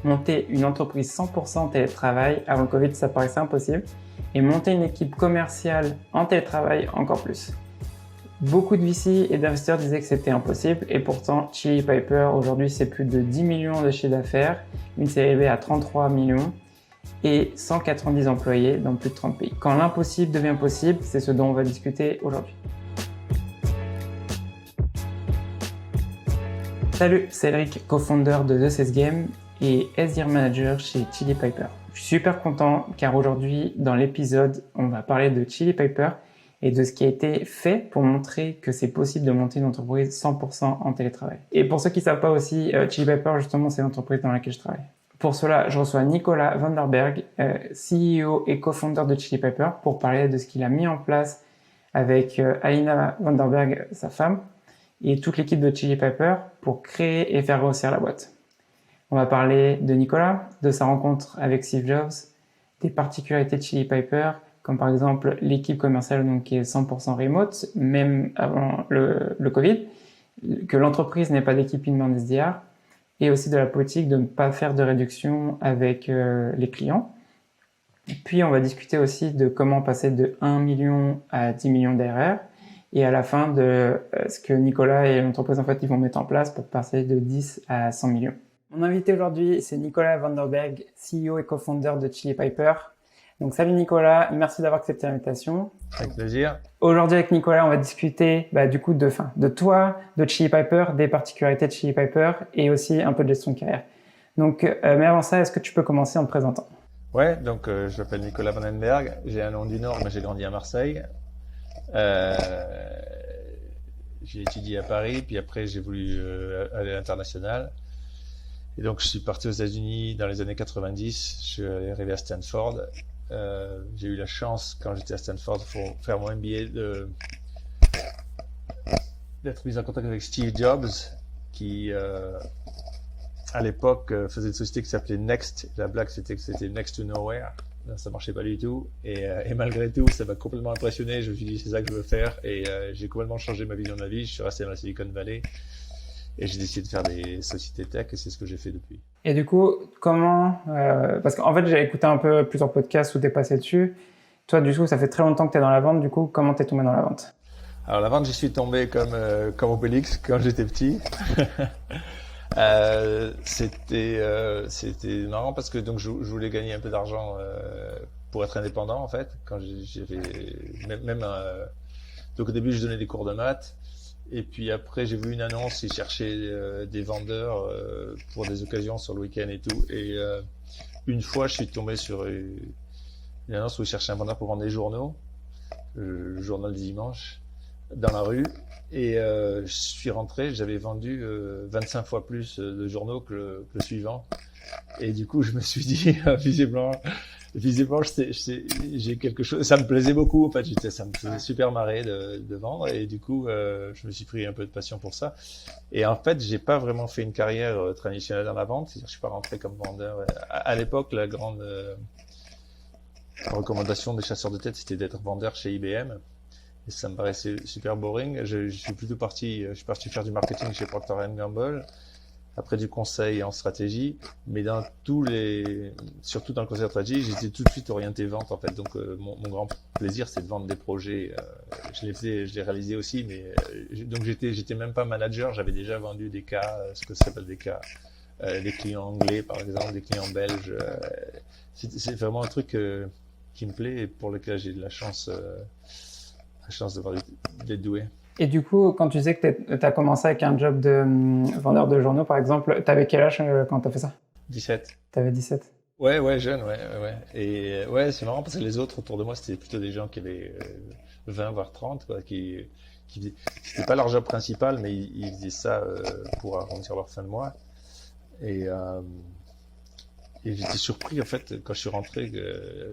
Monter une entreprise 100% en télétravail, avant le Covid, ça paraissait impossible. Et monter une équipe commerciale en télétravail, encore plus. Beaucoup de VC et d'investisseurs disaient que c'était impossible. Et pourtant, Chili Piper, aujourd'hui, c'est plus de 10 millions de chiffre d'affaires, une série B à 33 millions et 190 employés dans plus de 30 pays. Quand l'impossible devient possible, c'est ce dont on va discuter aujourd'hui. Salut, c'est Eric, co-founder de The Cess Game et SDR Manager chez Chili Piper. Je suis super content car aujourd'hui, dans l'épisode, on va parler de Chili Piper et de ce qui a été fait pour montrer que c'est possible de monter une entreprise 100% en télétravail. Et pour ceux qui ne savent pas aussi, Chili Piper, justement, c'est l'entreprise dans laquelle je travaille. Pour cela, je reçois Nicolas Vanderberg, CEO et co-founder de Chili Piper, pour parler de ce qu'il a mis en place avec Alina Vanderberg, sa femme, et toute l'équipe de Chili Piper pour créer et faire grossir la boîte. On va parler de Nicolas, de sa rencontre avec Steve Jobs, des particularités de Chili Piper, comme par exemple l'équipe commerciale donc, qui est 100% remote, même avant le Covid, que l'entreprise n'est pas d'équipe inbound SDR, et aussi de la politique de ne pas faire de réduction avec les clients. Et puis on va discuter aussi de comment passer de 1 million à 10 millions d'ARR, et à la fin de ce que Nicolas et l'entreprise en fait ils vont mettre en place pour passer de 10 à 100 millions. Mon invité aujourd'hui, c'est Nicolas Vanderberg, CEO et co-founder de Chili Piper. Donc salut Nicolas, merci d'avoir accepté l'invitation. Avec plaisir. Aujourd'hui avec Nicolas, on va discuter du coup de toi, de Chili Piper, des particularités de Chili Piper et aussi un peu de gestion de carrière. Donc, mais avant ça, est-ce que tu peux commencer en te présentant? Ouais, donc je m'appelle Nicolas Vandenberg, j'ai un nom du Nord, mais j'ai grandi à Marseille. J'ai étudié à Paris, puis après j'ai voulu aller à l'international. Et donc je suis parti aux États-Unis dans les années 90, je suis arrivé à Stanford. J'ai eu la chance, quand j'étais à Stanford, pour faire mon MBA, d'être mis en contact avec Steve Jobs, qui à l'époque faisait une société qui s'appelait Next. La blague c'était que c'était Next to Nowhere. Là, ça marchait pas du tout. Et malgré tout, ça m'a complètement impressionné. Je me suis dit, c'est ça que je veux faire. Et j'ai complètement changé ma vision de la vie. Je suis resté dans la Silicon Valley. Et j'ai décidé de faire des sociétés tech et c'est ce que j'ai fait depuis. Et du coup, comment... parce qu'en fait, j'ai écouté un peu plusieurs podcasts où tu es passé dessus. Toi, du coup, ça fait très longtemps que tu es dans la vente. Du coup, comment tu es tombé dans la vente? Alors, la vente, j'y suis tombé comme Obélix quand j'étais petit. C'était marrant parce que donc je voulais gagner un peu d'argent pour être indépendant en fait. Quand donc au début, je donnais des cours de maths. Et puis après, j'ai vu une annonce, ils cherchaient des vendeurs pour des occasions sur le week-end et tout. Et une fois, je suis tombé sur une annonce où ils cherchaient un vendeur pour vendre des journaux, le journal du dimanche, dans la rue. Et je suis rentré, j'avais vendu 25 fois plus de journaux que le suivant. Et du coup, je me suis dit, visiblement, j'ai quelque chose. Ça me plaisait beaucoup. En fait, ça me faisait super marrer de vendre. Et du coup, je me suis pris un peu de passion pour ça. Et en fait, j'ai pas vraiment fait une carrière traditionnelle dans la vente. C'est-à-dire, je suis pas rentré comme vendeur. À l'époque, la grande recommandation des chasseurs de tête, c'était d'être vendeur chez IBM. Et ça me paraissait super boring. Je suis parti faire du marketing chez Procter & Gamble. Après du conseil en stratégie, mais surtout dans le conseil en stratégie, j'étais tout de suite orienté vente en fait. Donc mon grand plaisir, c'est de vendre des projets. Je l'ai réalisé aussi, mais donc j'étais même pas manager, j'avais déjà vendu des cas, ce que ça s'appelle des cas, des clients anglais par exemple, des clients belges. C'est vraiment un truc qui me plaît et pour lequel j'ai de la chance d'être doué. Et du coup, quand tu disais que tu as commencé avec un job de vendeur de journaux, par exemple, tu avais quel âge quand tu as fait ça? 17. Tu avais 17. Ouais, jeune, ouais. Et ouais, c'est marrant parce que les autres autour de moi, c'était plutôt des gens qui avaient 20 voire 30, quoi, c'était pas leur job principal, mais ils faisaient ça pour arrondir leur fin de mois. Et j'étais surpris en fait quand je suis rentré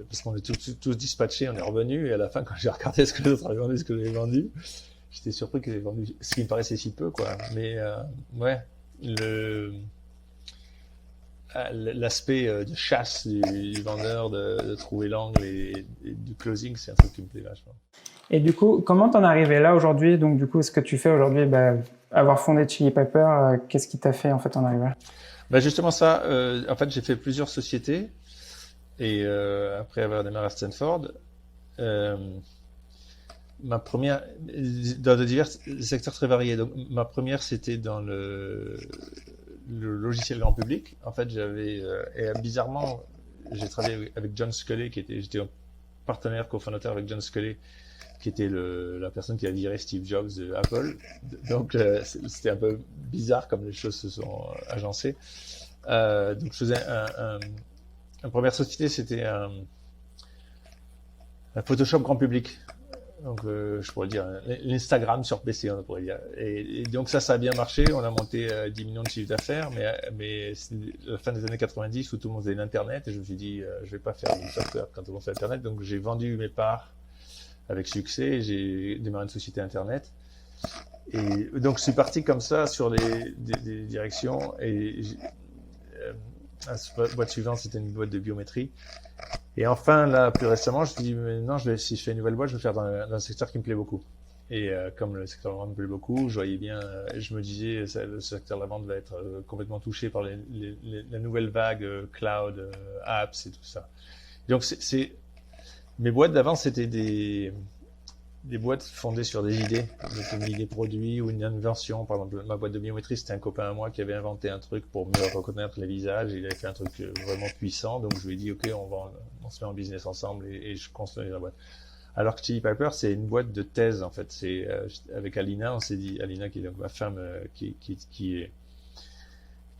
parce qu'on est tous dispatchés, on est revenus et à la fin quand j'ai regardé ce que les autres avaient vendu, ce que j'avais vendu, j'étais surpris qu'ils avaient vendu ce qui me paraissait si peu quoi. Mais ouais, l'aspect de chasse du vendeur, de trouver l'angle et du closing, c'est un truc qui me plaît vachement. Et du coup, comment t'en es arrivé là aujourd'hui? Donc du coup, ce que tu fais aujourd'hui, avoir fondé Chili Piper, qu'est-ce qui t'a fait en fait en arriver là? Justement ça, en fait j'ai fait plusieurs sociétés et après avoir démarré à Stanford, ma première, dans de divers secteurs très variés. Donc, ma première, c'était dans le logiciel grand public. En fait, et bizarrement, j'ai travaillé avec John Sculley, j'étais un partenaire cofondateur avec John Sculley, qui était la personne qui a viré Steve Jobs de Apple. Donc, c'était un peu bizarre comme les choses se sont agencées. Donc, je faisais une première société, c'était un Photoshop grand public. Donc, je pourrais dire l'Instagram sur PC, on pourrait dire. Et donc ça a bien marché. On a monté 10 millions de chiffre d'affaires, mais c'est la fin des années 90 où tout le monde faisait l'Internet. Et je me suis dit, je vais pas faire du software quand tout le monde fait l'Internet. Donc, j'ai vendu mes parts avec succès. J'ai démarré une société Internet. Et donc, je suis parti comme ça sur des directions. Et la boîte suivante, c'était une boîte de biométrie. Et enfin, là, plus récemment, je me suis dit, mais non, si je fais une nouvelle boîte, je vais faire dans un secteur qui me plaît beaucoup. Et comme le secteur de la vente me plaît beaucoup, je voyais bien, je me disais, le secteur de la vente va être complètement touché par la nouvelle vague cloud, apps et tout ça. Donc, mes boîtes d'avant, c'était des boîtes fondées sur des idées, donc une idée produit ou une invention. Par exemple, ma boîte de biométrie, c'était un copain à moi qui avait inventé un truc pour mieux reconnaître les visages. Il avait fait un truc vraiment puissant, donc je lui ai dit, ok, on se met en business ensemble et je construis la boîte. Alors que Chili Piper, c'est une boîte de thèse en fait. C'est avec Alina, on s'est dit, Alina qui est donc ma femme, qui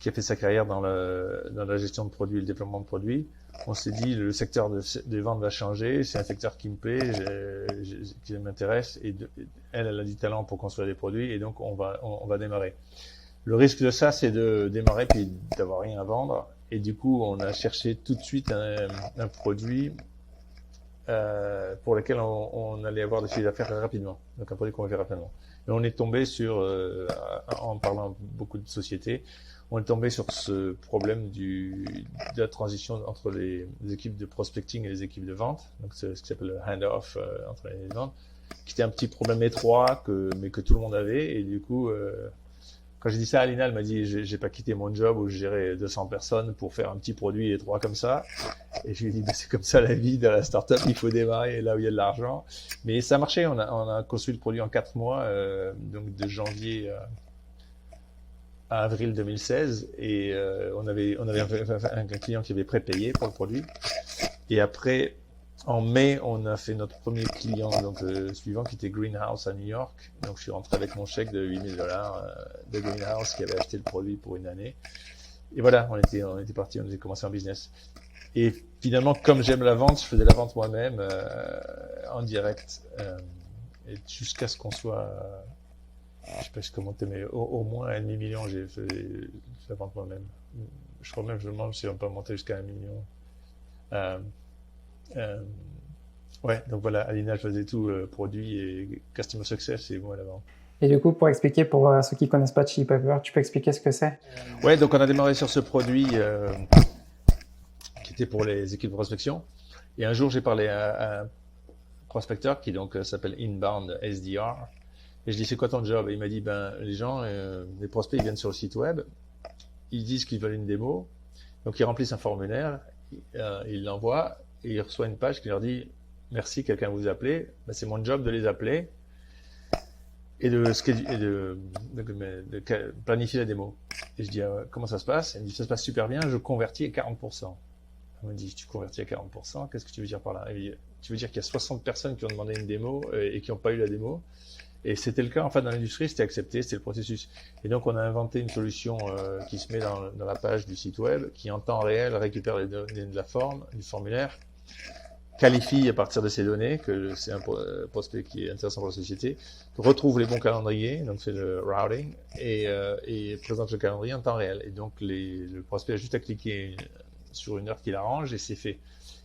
a fait sa carrière dans la gestion de produits et le développement de produits. On s'est dit, le secteur des ventes va changer, c'est un secteur qui me plaît, qui m'intéresse, et elle a du talent pour construire des produits, et donc on va démarrer. Le risque de ça, c'est de démarrer puis d'avoir rien à vendre, et du coup, on a cherché tout de suite un produit pour lequel on allait avoir des chiffres d'affaires rapidement, donc un produit qu'on va faire rapidement. Et on est tombé en parlant à beaucoup de sociétés, on est tombé sur ce problème de la transition entre les équipes de prospecting et les équipes de vente, donc c'est ce qui s'appelle le hand-off entre les ventes, qui était un petit problème étroit mais que tout le monde avait. Et du coup, quand j'ai dit ça à Alina, elle m'a dit, j'ai pas quitté mon job où je gérais 200 personnes pour faire un petit produit étroit comme ça. Et je lui ai dit, c'est comme ça la vie de la startup, il faut démarrer là où il y a de l'argent. Mais ça a marché, on a construit le produit en 4 mois, donc de janvier à avril 2016, et on avait un client qui avait prépayé pour le produit. Et après, en mai, on a fait notre premier client, donc suivant, qui était Greenhouse à New York. Donc je suis rentré avec mon chèque de $8,000 de Greenhouse qui avait acheté le produit pour une année. Et voilà, on était parti, on avait commencé en business. Et finalement, comme j'aime la vente, je faisais la vente moi-même en direct, et jusqu'à ce qu'on soit je sais pas si comment mais au moins 1,5 million, j'ai fait la vente moi-même. Je crois même, je me demande si on peut monter jusqu'à 1 million. Ouais, donc voilà, Alina faisait tout, produit et customer success, et moi la vente. Et du coup, pour expliquer pour ceux qui connaissent pas Chili Piper, tu peux expliquer ce que c'est? Ouais, donc on a démarré sur ce produit qui était pour les équipes de prospection. Et un jour, j'ai parlé à un prospecteur qui donc s'appelle Inbound SDR. Et je dis, c'est quoi ton job? Et il m'a dit, les gens, les prospects, ils viennent sur le site web, ils disent qu'ils veulent une démo, donc ils remplissent un formulaire, ils l'envoient, et ils reçoivent une page qui leur dit, merci, quelqu'un vous a appelé, c'est mon job de les appeler, et de planifier la démo. Et je dis, comment ça se passe? Il me dit, ça se passe super bien, je convertis à 40%. Il me dit, tu convertis à 40%, qu'est-ce que tu veux dire par là? Il me dit, tu veux dire qu'il y a 60 personnes qui ont demandé une démo et qui n'ont pas eu la démo? Et c'était le cas, en fait, dans l'industrie, c'était accepté, c'était le processus. Et donc, on a inventé une solution qui se met dans la page du site web, qui en temps réel récupère les données de la forme, du formulaire, qualifie à partir de ces données, que c'est un prospect qui est intéressant pour la société, retrouve les bons calendriers, donc fait le routing, et présente le calendrier en temps réel. Et donc, le prospect a juste à cliquer sur une heure qu'il arrange, et c'est fait.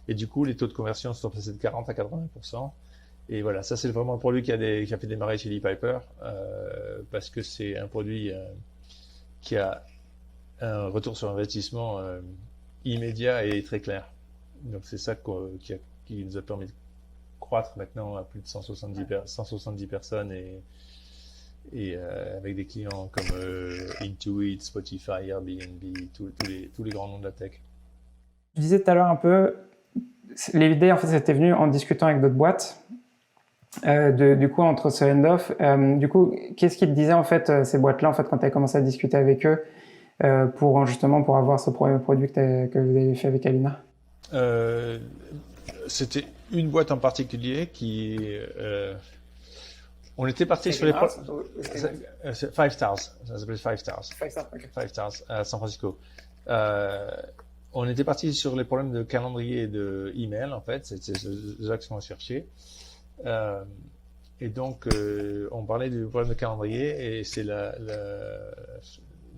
Et du coup, les taux de conversion sont passés de 40 à 80%. Et voilà, ça c'est vraiment le produit qui a fait démarrer Chili Piper, parce que c'est un produit qui a un retour sur investissement immédiat et très clair. Donc c'est ça qui nous a permis de croître maintenant à plus de 170 personnes et avec des clients comme Intuit, Spotify, Airbnb, tous les grands noms de la tech. Tu disais tout à l'heure un peu, l'idée en fait c'était venu en discutant avec d'autres boîtes. Du coup, entre ce hand-off, du coup, qu'est-ce qu'ils te disaient en fait ces boîtes-là en fait quand tu as commencé à discuter avec eux pour avoir ce premier produit que vous avez fait avec Alina? C'était une boîte en particulier qui on était parti sur les Five Stars, ça s'appelle Five Stars. Okay. Five Stars à San Francisco. On était parti sur les problèmes de calendrier et de email en fait, c'est là qu'on a cherché. Et donc on parlait du problème de calendrier et c'est la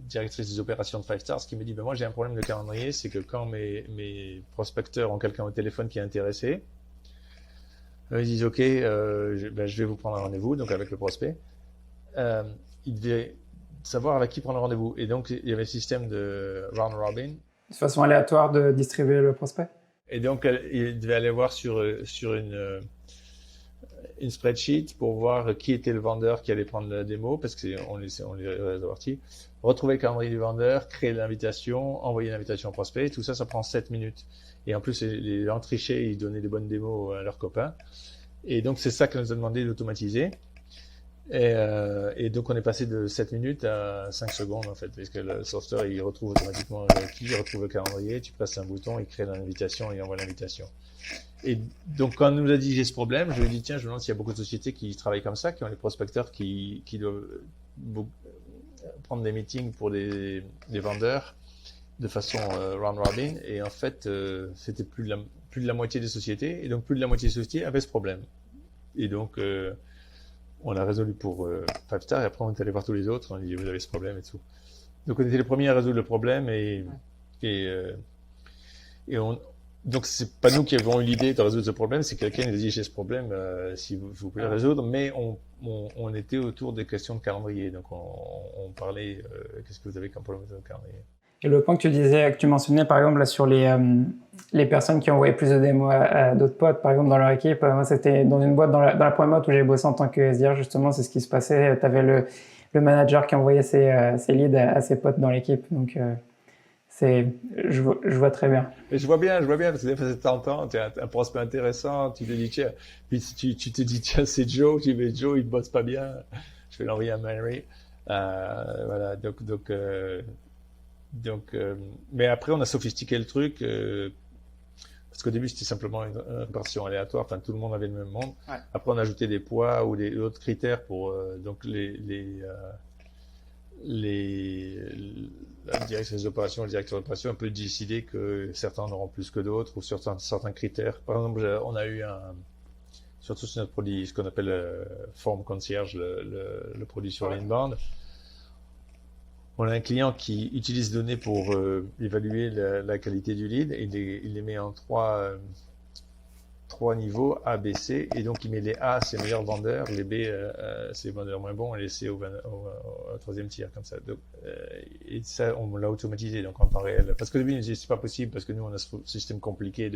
directrice des opérations de Five Stars qui me dit moi j'ai un problème de calendrier, c'est que quand mes prospecteurs ont quelqu'un au téléphone qui est intéressé, ils disent ok, je vais vous prendre un rendez-vous, donc avec le prospect. Ils devaient savoir avec qui prendre le rendez-vous, et donc il y avait un système de round robin. De façon aléatoire de distribuer le prospect. Et donc ils devaient aller voir sur une spreadsheet pour voir qui était le vendeur qui allait prendre la démo, parce qu'on les avertit. Retrouver le calendrier du vendeur, créer l'invitation, envoyer l'invitation au prospect, tout ça, ça prend 7 minutes. Et en plus, les gens trichaient, ils donnaient des bonnes démos à leurs copains. Et donc, c'est ça qu'on nous a demandé d'automatiser. Et donc, on est passé de 7 minutes à 5 secondes, en fait, parce que le software, il retrouve automatiquement il retrouve le calendrier, tu passes un bouton, il crée l'invitation et envoie l'invitation. Et donc, quand on nous a dit j'ai ce problème, je lui ai dit tiens, je me demande s'il y a beaucoup de sociétés qui travaillent comme ça, qui ont les prospecteurs qui doivent prendre des meetings pour des vendeurs de façon round robin. Et en fait, c'était plus de la moitié des sociétés, et donc plus de la moitié des sociétés avaient ce problème. Et donc, on l'a résolu pour Five Star, et après on est allé voir tous les autres, on a dit vous avez ce problème et tout. Donc on était les premiers à résoudre le problème, donc c'est pas nous qui avons eu l'idée de résoudre ce problème, c'est quelqu'un qui nous a dit j'ai ce problème, si vous pouvez le résoudre, mais on était autour des questions de calendrier, donc on parlait qu'est-ce que vous avez comme problème de calendrier. Et le point que tu disais, que tu mentionnais par exemple là sur les personnes qui envoyaient plus de démos à d'autres potes, par exemple dans leur équipe, moi c'était dans une boîte dans la première boîte où j'ai bossé en tant que SDR, justement c'est ce qui se passait, tu avais le manager qui envoyait ses leads à ses potes dans l'équipe, donc je vois très bien. Et je vois bien, parce que des fois, c'est tentant, tu as un prospect intéressant, tu te dis, tiens, puis tu te dis, tiens, c'est Joe, tu dis, Joe, il bosse pas bien, je vais l'envoyer à Mary. Voilà, mais après, on a sophistiqué le truc, parce qu'au début, c'était simplement une version aléatoire, enfin, tout le monde avait le même monde. Ouais. Après, on a ajouté des poids ou des autres critères pour, donc, la directrice des opérations, le directeur d'opération, on peut décider que certains en auront plus que d'autres ou sur certains critères. Par exemple, on a eu surtout sur notre produit, ce qu'on appelle Form Concierge, le produit sur l'inbound. On a un client qui utilise des données pour évaluer la qualité du lead, et il les met en trois niveaux, A, B, C, et donc il met les A, c'est les meilleurs vendeurs, les B, c'est les vendeurs moins bons, et les C au troisième tiers, comme ça. Donc, et ça, on l'a automatisé, donc en temps réel. Parce qu'au début, on disait c'est pas possible, parce que nous, on a ce système compliqué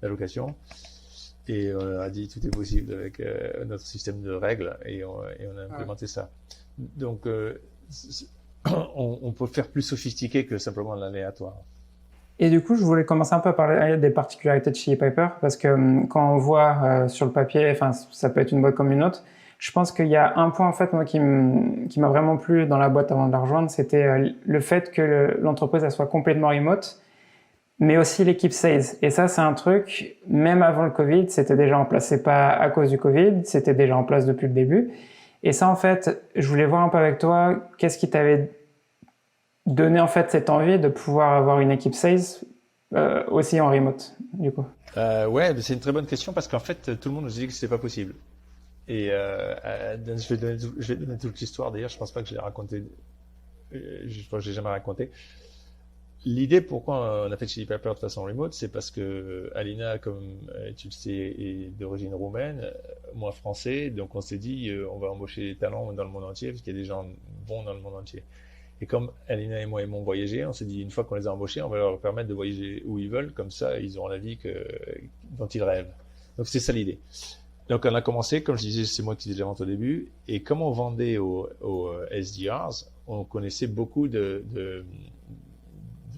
d'allocation, et on a dit tout est possible avec notre système de règles, et on a implémenté ça. Donc, on peut faire plus sophistiqué que simplement l'aléatoire. Et du coup, je voulais commencer un peu à parler des particularités de Chili Piper, parce que quand on voit sur le papier, enfin, ça peut être une boîte comme une autre, je pense qu'il y a un point en fait moi qui m'a vraiment plu dans la boîte avant de la rejoindre, c'était le fait que l'entreprise elle soit complètement remote, mais aussi l'équipe sales. Et ça, c'est un truc, même avant le Covid, c'était déjà en place. C'est pas à cause du Covid, c'était déjà en place depuis le début. Et ça, en fait, je voulais voir un peu avec toi, qu'est-ce qui t'avait donné en fait cette envie de pouvoir avoir une équipe sales aussi en remote, du coup? Ouais, c'est une très bonne question, parce qu'en fait, tout le monde nous dit que c'était pas possible. Et je vais donner toute l'histoire. D'ailleurs, je pense pas que je l'ai raconté. Je crois que je l'ai jamais raconté. L'idée pourquoi on a fait Chili Piper de façon remote, c'est parce que Alina, comme tu le sais, est d'origine roumaine, moi français, donc on s'est dit on va embaucher des talents dans le monde entier, parce qu'il y a des gens bons dans le monde entier. Et comme Alina et moi aimons voyager, on s'est dit, une fois qu'on les a embauchés, on va leur permettre de voyager où ils veulent, comme ça, ils auront la vie dont ils rêvent. Donc, c'est ça l'idée. Donc, on a commencé, comme je disais, c'est moi qui disais au début, et comme on vendait aux SDRs, on connaissait beaucoup de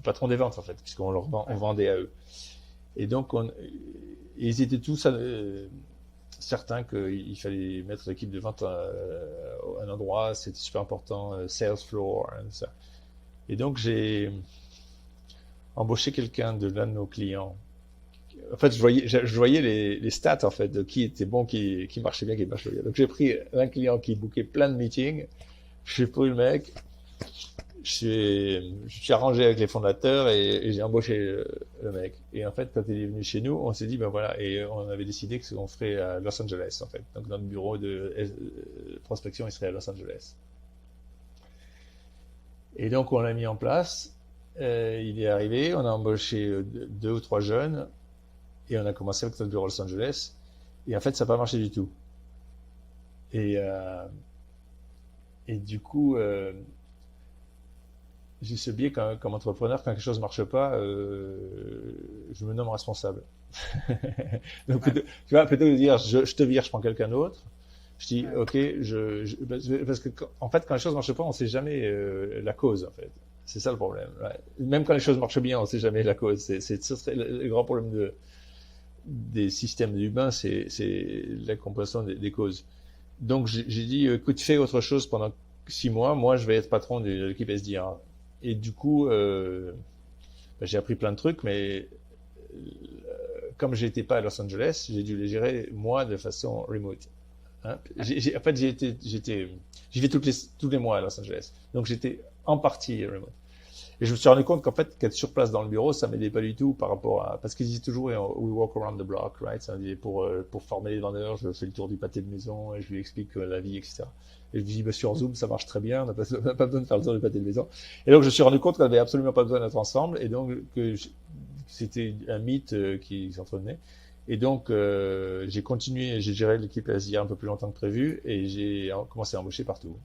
patrons des ventes, en fait, puisqu'on on vendait à eux. Et donc, ils étaient tous certains qu'il fallait mettre l'équipe de vente à un endroit, c'était super important, sales floor, hein, ça. Et donc, j'ai embauché quelqu'un de l'un de nos clients. En fait, je voyais les stats, en fait, de qui était bon, qui marchait bien, qui marchait bien. Donc, j'ai pris un client qui bookait plein de meetings. J'ai pris le mec. Je suis arrangé avec les fondateurs et j'ai embauché le mec. Et en fait, quand il est venu chez nous, on s'est dit, ben voilà, et on avait décidé qu'on ferait à Los Angeles, en fait. Donc, notre bureau de prospection, il serait à Los Angeles. Et donc, on l'a mis en place. Il est arrivé, on a embauché 2 ou 3 jeunes. Et on a commencé avec notre bureau à Los Angeles. Et en fait, ça n'a pas marché du tout. Et du coup, j'ai ce biais comme entrepreneur, quand quelque chose ne marche pas, je me nomme responsable. Donc, tu vois, plutôt que de dire je te vire, je prends quelqu'un d'autre, je dis ok, parce que en fait, quand les choses ne marchent pas, on ne sait jamais la cause, en fait. C'est ça le problème. Ouais. Même quand les choses marchent bien, on ne sait jamais la cause. C'est le grand problème des systèmes humains, c'est la compréhension des causes. Donc j'ai dit, écoute, fais autre chose pendant 6 mois, moi je vais être patron de l'équipe SDR. Et du coup, j'ai appris plein de trucs, mais comme j'étais pas à Los Angeles, j'ai dû les gérer moi de façon remote. Hein. En fait, j'y vais tous les mois à Los Angeles, donc j'étais en partie remote. Et je me suis rendu compte qu'en fait, qu'être sur place dans le bureau, ça m'aidait pas du tout par rapport à, parce qu'ils disaient toujours, we walk around the block, right? Ça veut dire pour former les vendeurs, je fais le tour du pâté de maison et je lui explique la vie, etc. Et je lui dis, bah, sur Zoom, ça marche très bien, on n'a pas besoin de faire le tour du pâté de maison. Et donc, je me suis rendu compte qu'on n'avait absolument pas besoin d'être ensemble et donc, que c'était un mythe qui s'entretenait. Et donc, j'ai continué, j'ai géré l'équipe SDR un peu plus longtemps que prévu et j'ai commencé à embaucher partout.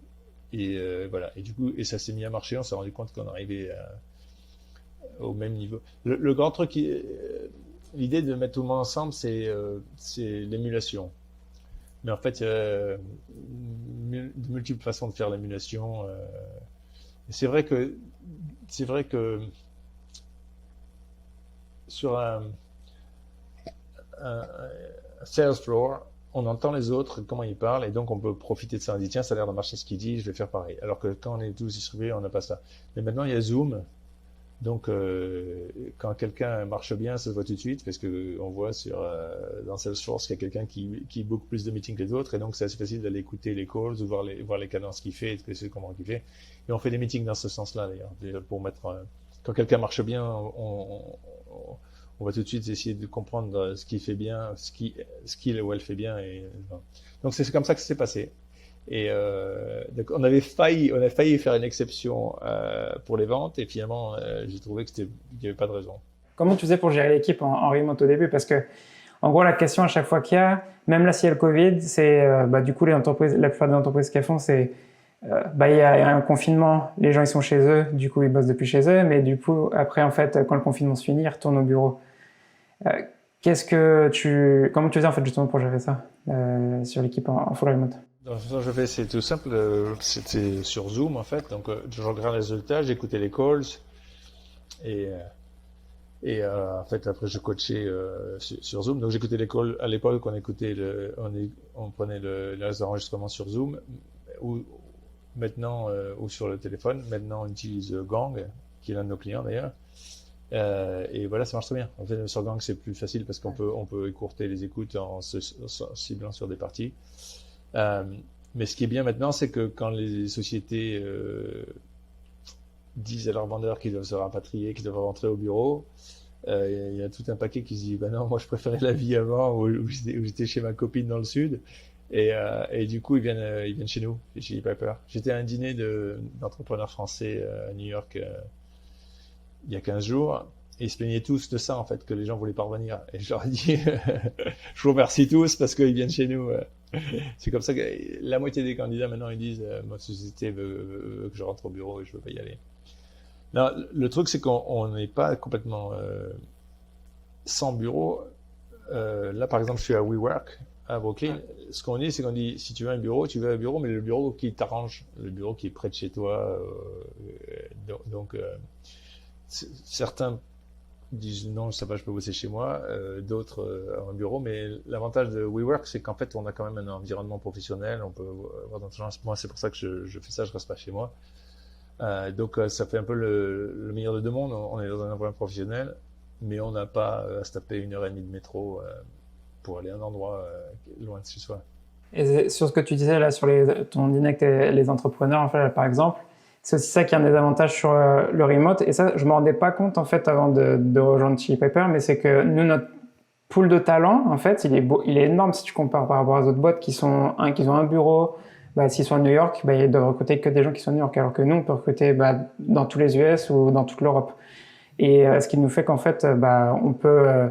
Et voilà. Et du coup, et ça s'est mis à marcher. On s'est rendu compte qu'on arrivait au même niveau. Le grand truc, l'idée de mettre tout le monde ensemble, c'est l'émulation. Mais en fait, il y a de multiples façons de faire l'émulation. Et c'est vrai que sur un sales floor, on entend les autres, comment ils parlent, et donc on peut profiter de ça. On dit, tiens, ça a l'air de marcher ce qu'il dit, je vais faire pareil. Alors que quand on est tous distribués, on n'a pas ça. Mais maintenant, il y a Zoom. Donc, quand quelqu'un marche bien, ça se voit tout de suite, parce que on voit dans Salesforce qu'il y a quelqu'un qui book plus de meetings que les autres, et donc c'est assez facile d'aller écouter les calls, ou voir les cadences qu'il fait, et comment il fait. Et on fait des meetings dans ce sens-là, d'ailleurs, pour mettre, quand quelqu'un marche bien, on va tout de suite essayer de comprendre ce qu'il fait bien, ce qu'il ou elle fait bien. Donc c'est comme ça que ça s'est passé. Et donc on a failli faire une exception pour les ventes, et finalement j'ai trouvé qu'il n'y avait pas de raison. Comment tu faisais pour gérer l'équipe en remote au début? Parce que en gros, la question à chaque fois qu'il y a, même là s'il y a le Covid, c'est du coup la plupart des entreprises qu'elles font, c'est il y a un confinement, les gens ils sont chez eux, du coup ils bossent depuis chez eux, mais du coup après en fait quand le confinement se finit, ils retournent au bureau. Comment tu faisais en fait justement pour gérer ça sur l'équipe en full remote? Donc, ce que je fais, c'est tout simple. C'était sur Zoom en fait. Donc je regarde les résultats, j'écoutais les calls et en fait après je coachais sur Zoom. Donc j'écoutais les calls à l'époque. On prenait les enregistrements sur Zoom ou maintenant ou sur le téléphone. Maintenant on utilise Gang, qui est l'un de nos clients d'ailleurs. Et voilà, ça marche très bien. En fait, sur Gang, c'est plus facile parce qu'on peut écourter les écoutes en se ciblant sur des parties. Mais ce qui est bien maintenant, c'est que quand les sociétés disent à leurs vendeurs qu'ils doivent se rapatrier, qu'ils doivent rentrer au bureau, il y a tout un paquet qui se dit, bah non, moi je préférais la vie avant où j'étais chez ma copine dans le sud. Et du coup, ils viennent chez nous, chez Chili Piper. J'étais à un dîner d'entrepreneurs français à New York il y a 15 jours, ils se plaignaient tous de ça, en fait, que les gens voulaient pas revenir. Et je leur ai dit, je vous remercie tous parce qu'ils viennent chez nous. C'est comme ça que la moitié des candidats, maintenant, ils disent, ma société veut que je rentre au bureau et je veux pas y aller. Non, le truc, c'est qu'on n'est pas complètement sans bureau. Là, par exemple, je suis à WeWork, à Brooklyn. Ce qu'on dit, c'est qu'on dit, si tu veux un bureau, tu veux un bureau, mais le bureau qui t'arrange, le bureau qui est près de chez toi. Donc, certains disent non, ça va, je peux bosser chez moi. D'autres ont un bureau, mais l'avantage de WeWork, c'est qu'en fait, on a quand même un environnement professionnel. On peut avoir dans moi, c'est pour ça que je fais ça, je reste pas chez moi. Donc, ça fait un peu le meilleur de deux mondes. On est dans un environnement professionnel, mais on n'a pas à se taper 1h30 de métro pour aller à un endroit loin de chez soi. Et sur ce que tu disais là sur ton dîner avec les entrepreneurs, en fait, par exemple, c'est aussi ça qui est un des avantages sur le remote. Et ça, je me rendais pas compte en fait avant de rejoindre Chili Pepper, mais c'est que nous, notre pool de talents, en fait, il est énorme si tu compares par rapport aux autres boîtes qui ont un bureau. S'ils sont à New York, ils doivent recruter que des gens qui sont à New York, alors que nous, on peut recruter dans tous les US ou dans toute l'Europe. Et ce qui nous fait qu'en fait, on peut,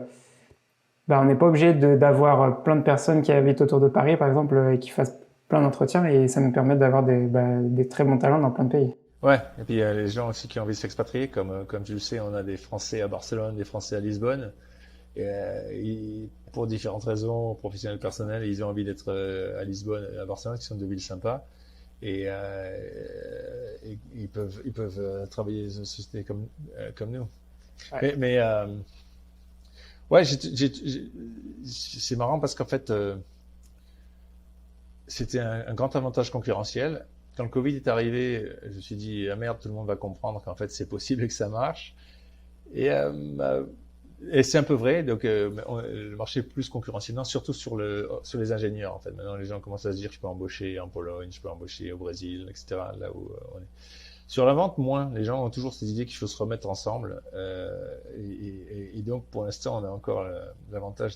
on n'est pas obligé d'avoir plein de personnes qui habitent autour de Paris, par exemple, et qui fassent plein d'entretiens, et ça nous permet d'avoir des très bons talents dans plein de pays. Ouais, et puis il y a les gens aussi qui ont envie de s'expatrier, comme tu le sais, on a des Français à Barcelone, des Français à Lisbonne. Et pour différentes raisons professionnelles, personnelles, ils ont envie d'être à Lisbonne et à Barcelone, qui sont deux villes sympas. Et ils peuvent travailler dans une société comme nous. Ouais. Mais ouais, c'est marrant parce qu'en fait, c'était un grand avantage concurrentiel. Quand le Covid est arrivé, je me suis dit, ah merde, tout le monde va comprendre qu'en fait c'est possible et que ça marche. Et c'est un peu vrai, donc le marché est plus concurrentiel, surtout sur les ingénieurs en fait. Maintenant, les gens commencent à se dire, je peux embaucher en Pologne, je peux embaucher au Brésil, etc. Là où on est. Sur la vente, moins. Les gens ont toujours cette idée qu'il faut se remettre ensemble. Et donc, pour l'instant, on a encore l'avantage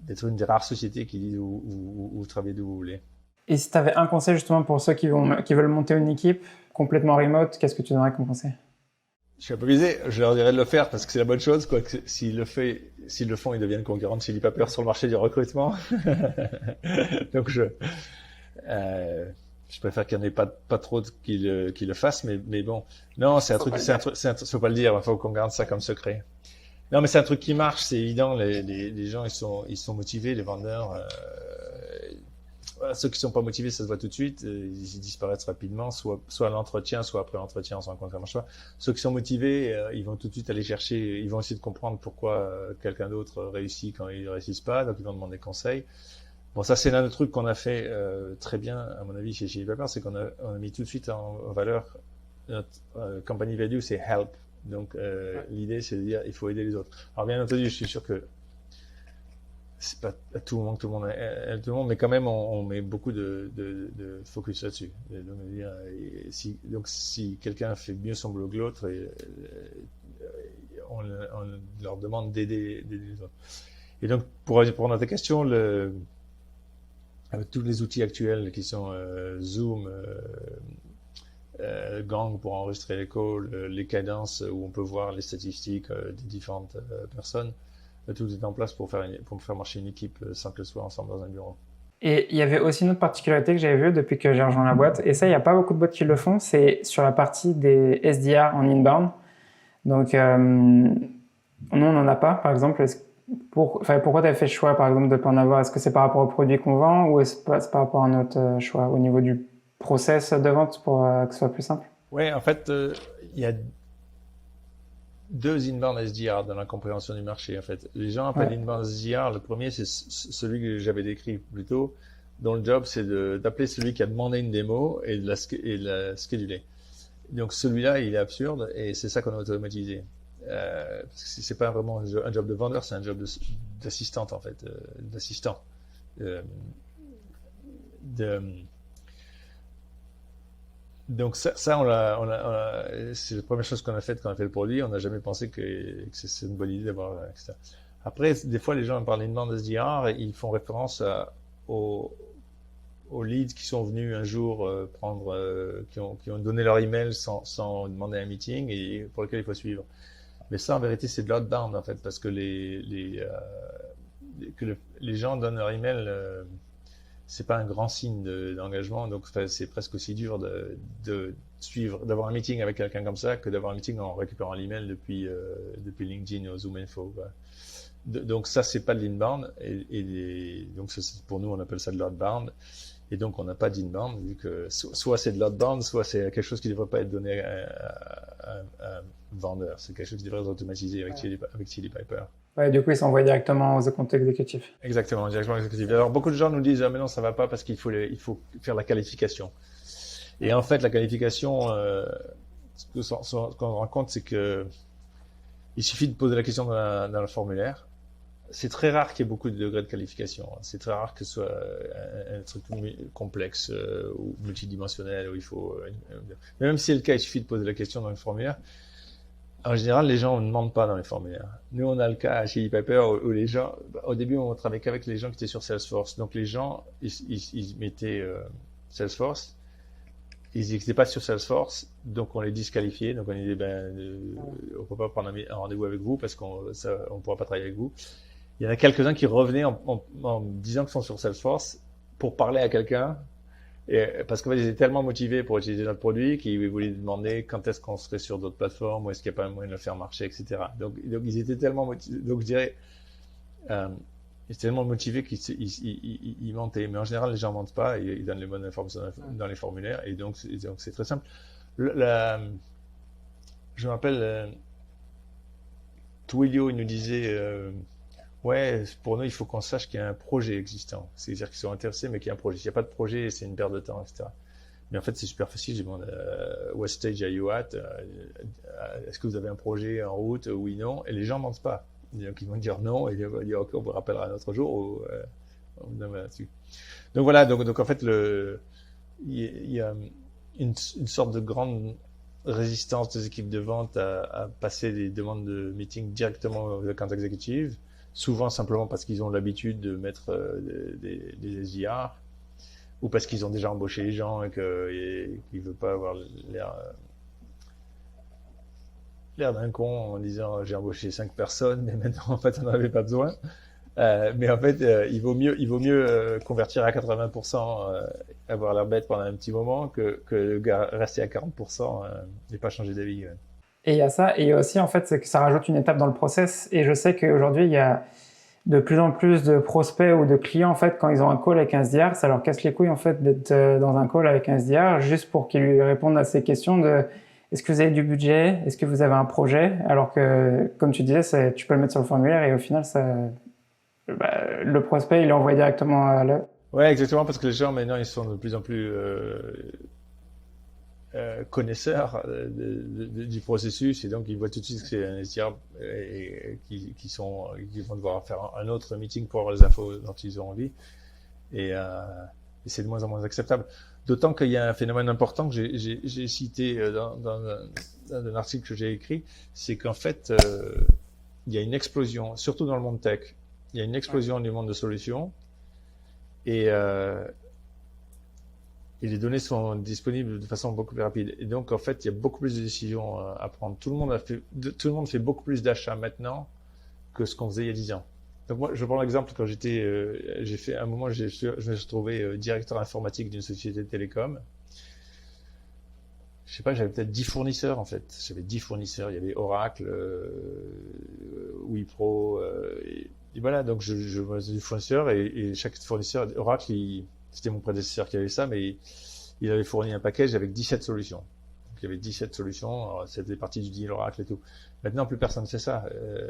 d'être une des rares sociétés qui dit vous travaillez d'où vous voulez. Et si tu avais un conseil justement pour ceux qui veulent monter une équipe complètement remote, qu'est-ce que tu donnerais comme conseil? Je suis un peu visé, je leur dirais de le faire parce que c'est la bonne chose, quoi. S'ils le font, ils deviennent concurrents de Chili Pepper sur le marché du recrutement. Donc je préfère qu'il n'y en ait pas trop qui le fassent, mais bon. Non, faut pas le dire, il faut qu'on garde ça comme secret. Non, mais c'est un truc qui marche, c'est évident, les gens, ils sont motivés, les vendeurs, ceux qui sont pas motivés, ça se voit tout de suite, ils disparaissent rapidement, soit à l'entretien, soit après l'entretien, on se rend compte que ça marche pas. Ceux qui sont motivés, ils vont tout de suite aller chercher, ils vont essayer de comprendre pourquoi quelqu'un d'autre réussit quand ils réussissent pas, donc ils vont demander conseil. Bon, ça c'est l'un des trucs qu'on a fait très bien, à mon avis, chez Chili Pepper, c'est qu'on a mis tout de suite en valeur notre company value, c'est help. Donc l'idée c'est de dire il faut aider les autres. Alors bien entendu, je suis sûr que c'est pas à tout moment que tout le monde aide tout le monde, mais quand même on met beaucoup de focus là-dessus. Donc si quelqu'un fait mieux son boulot que l'autre, on leur demande d'aider les autres. Et donc pour répondre à ta question, avec tous les outils actuels qui sont Zoom, Gang pour enregistrer les calls, les cadences où on peut voir les statistiques des différentes personnes, tout est en place pour faire marcher une équipe sans qu'elle soit ensemble dans un bureau. Et il y avait aussi une autre particularité que j'avais vue depuis que j'ai rejoint la boîte, et ça, il n'y a pas beaucoup de boîtes qui le font, c'est sur la partie des SDR en inbound. Donc, nous, on n'en a pas, par exemple. Pourquoi tu as fait le choix, par exemple, de ne pas en avoir? Est-ce que c'est par rapport aux produits qu'on vend ou est-ce que c'est par rapport à notre choix au niveau du process de vente pour que ce soit plus simple? Oui, en fait, il y a deux inbound SDR dans la compréhension du marché. En fait, les gens appellent inbound SDR. Le premier, c'est celui que j'avais décrit plus tôt, dont le job, c'est d'appeler celui qui a demandé une démo et de la scheduler. Donc celui-là, il est absurde et c'est ça qu'on a automatisé. Parce que c'est pas vraiment un job de vendeur, c'est un job d'assistante en fait, d'assistant. Donc ça c'est la première chose qu'on a faite quand on a fait le produit. On n'a jamais pensé que c'est une bonne idée d'avoir etc. Après, des fois, les gens parlent d'inbound SDR et ils font référence aux leads qui sont venus un jour qui ont donné leur email sans demander un meeting et pour lequel il faut suivre. Mais ça, en vérité, c'est de l'outbound, en fait, parce que les gens donnent leur email, c'est pas un grand signe d'engagement, donc c'est presque aussi dur de suivre, d'avoir un meeting avec quelqu'un comme ça que d'avoir un meeting en récupérant l'email depuis LinkedIn ou Zoom Info, quoi. Donc ça, c'est pas de l'inbound, donc pour nous, on appelle ça de l'outbound. Et donc, on n'a pas d'inbound, vu que soit c'est de l'outbound, soit c'est quelque chose qui ne devrait pas être donné à un vendeur. C'est quelque chose qui devrait être automatisé avec Chili Piper. Ouais, du coup, ils s'envoient directement aux comptes exécutifs. Exactement, directement exécutif. Alors, beaucoup de gens nous disent, ah, mais non, ça va pas parce qu'il faut faire la qualification. Et en fait, la qualification, ce qu'on rend compte, c'est que il suffit de poser la question dans le formulaire. C'est très rare qu'il y ait beaucoup de degrés de qualification. C'est très rare que ce soit un truc complexe ou multidimensionnel où il faut. Mais même si c'est le cas, il suffit de poser la question dans le formulaire. En général, les gens ne demandent pas dans les formulaires. Nous, on a le cas à Chili Piper où les gens, au début, on travaillait qu'avec les gens qui étaient sur Salesforce. Donc les gens, ils mettaient Salesforce. Ils n'étaient pas sur Salesforce, donc on les disqualifiait. Donc on disait, on peut pas prendre un rendez-vous avec vous parce qu'on pourra pas travailler avec vous. Il y en a quelques-uns qui revenaient en disant qu'ils sont sur Salesforce pour parler à quelqu'un, parce qu'en fait, ils étaient tellement motivés pour utiliser notre produit qu'ils voulaient demander quand est-ce qu'on serait sur d'autres plateformes, ou est-ce qu'il n'y a pas un moyen de le faire marcher, etc. Donc ils étaient tellement motivés, donc je dirais, ils étaient tellement motivés qu'ils mentaient. Mais en général, les gens ne mentent pas, ils donnent les bonnes informations dans les formulaires, et donc c'est très simple. Je me rappelle, Twilio, il nous disait... ouais, pour nous, il faut qu'on sache qu'il y a un projet existant. C'est-à-dire qu'ils sont intéressés, mais qu'il y a un projet. S'il n'y a pas de projet, c'est une perte de temps, etc. Mais en fait, c'est super facile. Je demande, what stage are you at? Est-ce que vous avez un projet en route? Oui, non. Et les gens ne mentent pas. Donc, ils vont dire non, et ils vont dire, OK, on vous rappellera un autre jour, ou, on vous donne là-dessus. Donc voilà, donc en fait, il y a une sorte de grande résistance des équipes de vente à passer des demandes de meeting directement aux accounts exécutives. Souvent simplement parce qu'ils ont l'habitude de mettre des SDR, ou parce qu'ils ont déjà embauché les gens et qu'ils ne veulent pas avoir l'air d'un con en disant j'ai embauché 5 personnes, mais maintenant en fait on n'en avait pas besoin. Mais en fait, il vaut mieux convertir à 80%, avoir l'air bête pendant un petit moment que rester à 40% et pas changer d'avis. Ouais. Et il y a ça, et aussi en fait, c'est que ça rajoute une étape dans le process. Et je sais qu'aujourd'hui, il y a de plus en plus de prospects ou de clients, en fait, quand ils ont un call avec un SDR, ça leur casse les couilles, en fait, d'être dans un call avec un SDR, juste pour qu'ils lui répondent à ces questions de est-ce que vous avez du budget? Est-ce que vous avez un projet? Alors que, comme tu disais, tu peux le mettre sur le formulaire et au final, le prospect, il l'envoie directement à l'heure. Ouais, exactement, parce que les gens, maintenant, ils sont de plus en plus connaisseurs du processus, et donc ils voient tout de suite que c'est un SDR et qui vont devoir faire un autre meeting pour avoir les infos dont ils ont envie, et c'est de moins en moins acceptable. D'autant qu'il y a un phénomène important que j'ai cité dans un article que j'ai écrit, c'est qu'en fait, il y a une explosion, surtout dans le monde tech, il y a une explosion du monde de solutions, et les données sont disponibles de façon beaucoup plus rapide. Et donc, en fait, il y a beaucoup plus de décisions à prendre. Tout le monde fait beaucoup plus d'achats maintenant que ce qu'on faisait il y a 10 ans. Donc, moi, je prends l'exemple quand j'ai fait un moment, je me suis trouvé directeur informatique d'une société de télécom. Je sais pas, j'avais peut-être 10 fournisseurs, en fait. J'avais 10 fournisseurs. Il y avait Oracle, Wipro, et voilà. Donc, je faisais du fournisseur, et chaque fournisseur, Oracle, c'était mon prédécesseur qui avait ça, mais il avait fourni un package avec 17 solutions. Donc, il y avait 17 solutions, c'était partie du deal Oracle et tout. Maintenant, plus personne ne fait ça.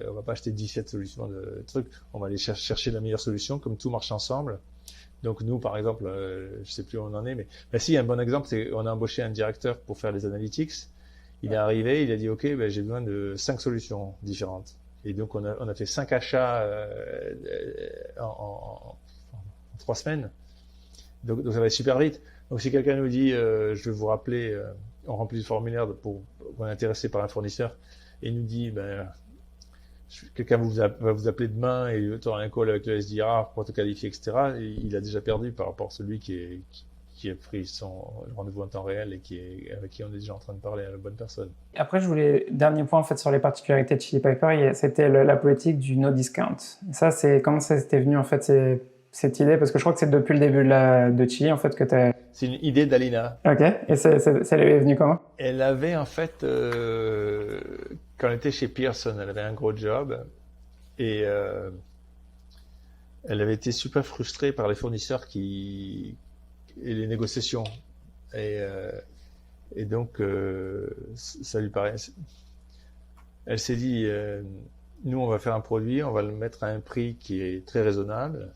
On va pas acheter 17 solutions de trucs. On va aller chercher la meilleure solution, comme tout marche ensemble. Donc, nous, par exemple, je sais plus où on en est, mais si, un bon exemple, c'est on a embauché un directeur pour faire les analytics. Il est arrivé, il a dit, OK, j'ai besoin de 5 solutions différentes. Et donc, on a fait 5 achats en 3 semaines. Donc ça va super vite. Donc si quelqu'un nous dit je vais vous rappeler, on remplit le formulaire on est intéressé par un fournisseur, et il nous dit quelqu'un va vous appeler demain et tu auras un call avec le SDR pour te qualifier, etc. Et il a déjà perdu par rapport à celui qui qui a pris son rendez-vous en temps réel et avec qui on est déjà en train de parler à la bonne personne. Après, dernier point en fait sur les particularités de Chili Piper, c'était la politique du no discount. Ça, comment ça s'était venu en fait cette idée? Parce que je crois que c'est depuis le début de Chili en fait que tu as... C'est une idée d'Alina. Ok, et ça lui est venu comment? Elle avait en fait, quand elle était chez Pearson, elle avait un gros job et elle avait été super frustrée par les fournisseurs et les négociations. Et donc, ça lui paraît. Elle s'est dit, nous, on va faire un produit, on va le mettre à un prix qui est très raisonnable.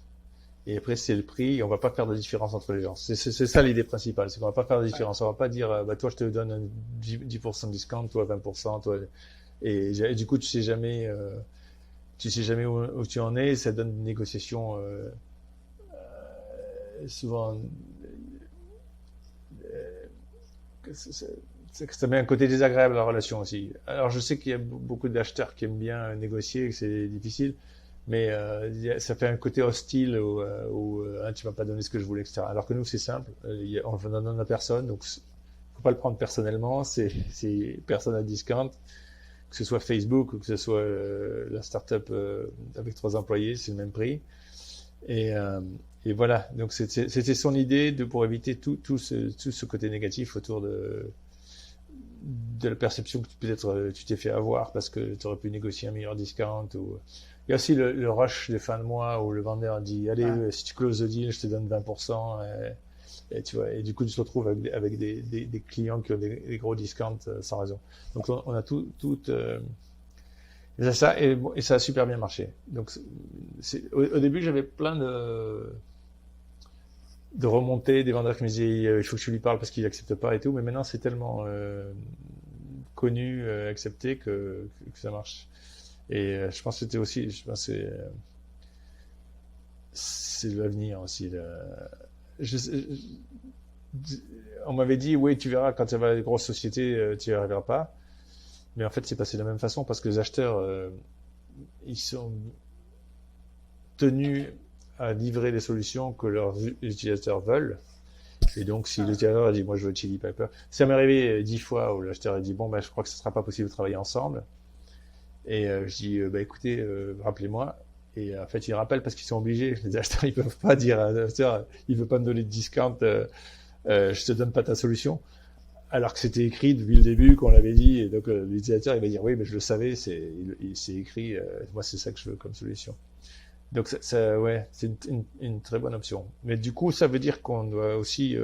Et après, c'est le prix, on va pas faire de différence entre les gens. C'est ça l'idée principale, c'est qu'on va pas faire de différence. On va pas dire, toi, je te donne un 10% de discount, toi 20%, toi. Et du coup, tu sais jamais où tu en es. Ça donne une négociation souvent. Ça met un côté désagréable à la relation aussi. Alors, je sais qu'il y a beaucoup d'acheteurs qui aiment bien négocier, et que c'est difficile. Mais ça fait un côté hostile où tu m'as pas donné ce que je voulais, etc. Alors que nous, c'est simple, on ne donne à personne, donc faut pas le prendre personnellement, c'est personne à discount, que ce soit Facebook ou que ce soit la start-up avec 3 employés, c'est le même prix. Et voilà, donc c'était son idée pour éviter tout ce côté négatif autour de la perception que peut-être tu t'es fait avoir parce que tu aurais pu négocier un meilleur discount ou... Il y a aussi le rush de fin de mois où le vendeur dit allez, si tu closes le deal, je te donne 20%. Et tu vois, et du coup, tu te retrouves avec des clients qui ont des gros discounts sans raison. Donc, on a tout et ça a super bien marché. Donc, au début, j'avais plein de remontées, des vendeurs qui me disaient il faut que tu lui parles parce qu'il n'accepte pas et tout. Mais maintenant, c'est tellement connu, accepté que ça marche. Et je pense que c'est l'avenir aussi. On m'avait dit, oui, tu verras, quand tu vas à des grosses sociétés, tu n'y arriveras pas. Mais en fait, c'est passé de la même façon parce que les acheteurs, ils sont tenus à livrer les solutions que leurs utilisateurs veulent. Et donc, si l'utilisateur a dit, moi, je veux Chili Piper. Ça m'est arrivé 10 fois où l'acheteur a dit, bon, je crois que ce ne sera pas possible de travailler ensemble. Et je dis, écoutez, rappelez-moi. Et en fait, ils rappellent parce qu'ils sont obligés. Les acheteurs, ils peuvent pas dire à l'acheteur, il veut pas me donner de discount, je te donne pas ta solution. Alors que c'était écrit depuis le début, qu'on l'avait dit. Et donc, l'utilisateur, il va dire, oui, mais je le savais, c'est écrit, moi, c'est ça que je veux comme solution. Donc, ouais, c'est une très bonne option. Mais du coup, ça veut dire qu'on doit aussi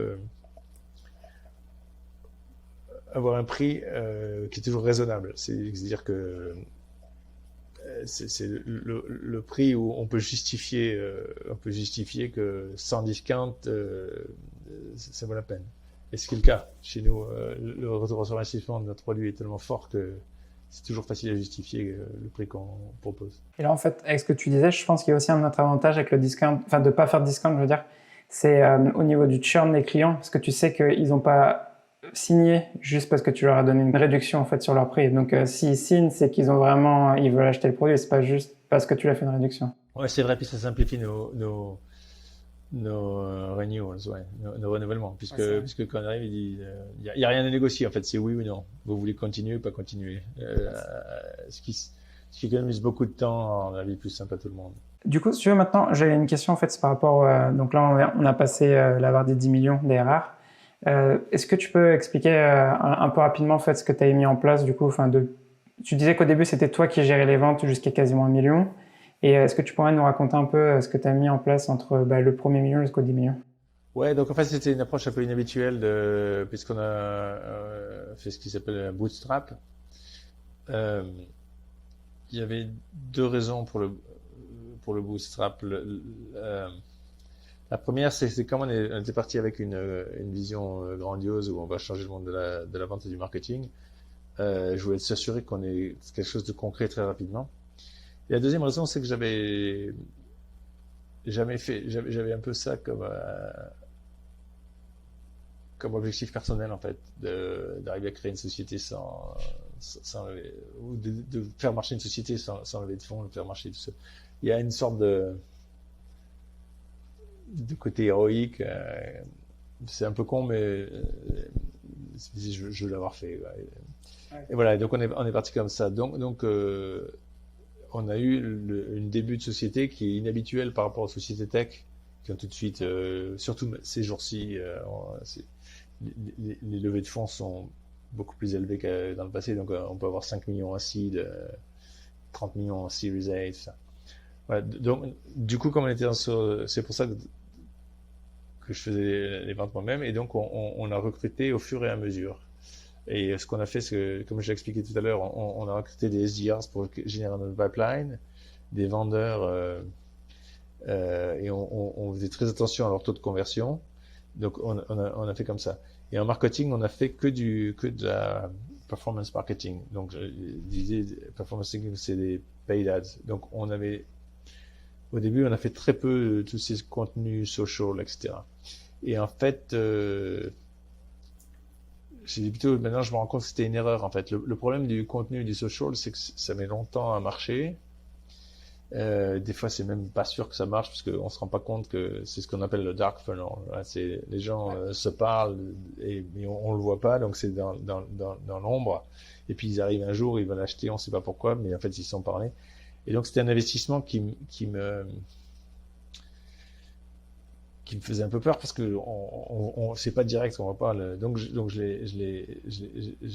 avoir un prix qui est toujours raisonnable. C'est-à-dire que c'est le prix où on peut justifier que sans discount, ça vaut la peine. Et ce qui est le cas. Chez nous, le retour sur investissement de notre produit est tellement fort que c'est toujours facile à justifier le prix qu'on propose. Et là, en fait, avec ce que tu disais, je pense qu'il y a aussi un autre avantage avec le discount, enfin de ne pas faire de discount, je veux dire, c'est au niveau du churn des clients, parce que tu sais qu'ils n'ont pas signé juste parce que tu leur as donné une réduction en fait sur leur prix. Donc s'ils signent, c'est qu'ils veulent acheter le produit, c'est pas juste parce que tu leur as fait une réduction. Ouais, c'est vrai, puis ça simplifie nos renewals, nos renouvellements, puisque quand on arrive, il y a rien à négocier en fait, c'est oui ou non. Vous voulez continuer ou pas continuer, ce qui économise beaucoup de temps, en la vie plus simple à tout le monde. Du coup, si tu veux, maintenant, j'ai une question en fait, c'est par rapport, donc là, on a passé la barre des 10 millions d'ARR. Est-ce que tu peux expliquer un peu rapidement en fait ce que tu as mis en place du coup, tu disais qu'au début c'était toi qui gérais les ventes jusqu'à quasiment 1 million. Et est-ce que tu pourrais nous raconter un peu ce que tu as mis en place entre le premier million jusqu'au 10 millions? Ouais, donc en fait c'était une approche un peu inhabituelle puisqu'on a fait ce qui s'appelle un bootstrap. Il y avait 2 raisons pour le bootstrap. La première, c'est comme on était parti avec une vision grandiose où on va changer le monde de la vente et du marketing. Je voulais s'assurer qu'on ait quelque chose de concret très rapidement. Et la deuxième raison, c'est que j'avais un peu ça comme objectif personnel en fait, d'arriver à créer une société ou de faire marcher une société sans lever de fonds, de faire marcher tout seul. Il y a une sorte de côté héroïque c'est un peu con, mais je veux l'avoir fait. Ouais. Ouais. Et voilà, donc on est parti comme ça. Donc on a eu une début de société qui est inhabituelle par rapport aux sociétés tech, qui ont tout de suite, surtout ces jours-ci, les levées de fonds sont beaucoup plus élevées que dans le passé. Donc on peut avoir 5 millions en seed, 30 millions en Series A, tout ça. Voilà, donc du coup, comme on était c'est pour ça que je faisais les ventes moi-même, et donc on a recruté au fur et à mesure. Et ce qu'on a fait, c'est que, comme je l'ai expliqué tout à l'heure, on a recruté des SDRs pour générer notre pipeline, des vendeurs, et on faisait très attention à leur taux de conversion. Donc on a fait comme ça. Et en marketing, on a fait que de la performance marketing. Donc l'idée performance marketing, c'est des paid ads. Donc au début, on a fait très peu de tous ces contenus social, etc. Et en fait, maintenant, je me rends compte que c'était une erreur. En fait, le problème du contenu du social, c'est que ça met longtemps à marcher. Des fois, c'est même pas sûr que ça marche parce qu'on se rend pas compte que c'est ce qu'on appelle le dark funnel. C'est les gens se parlent mais on le voit pas, donc c'est dans l'ombre. Et puis ils arrivent un jour, ils veulent acheter, on sait pas pourquoi, mais en fait ils sont parlés. Et donc c'était un investissement qui me faisait un peu peur parce que c'est pas direct, on voit pas donc je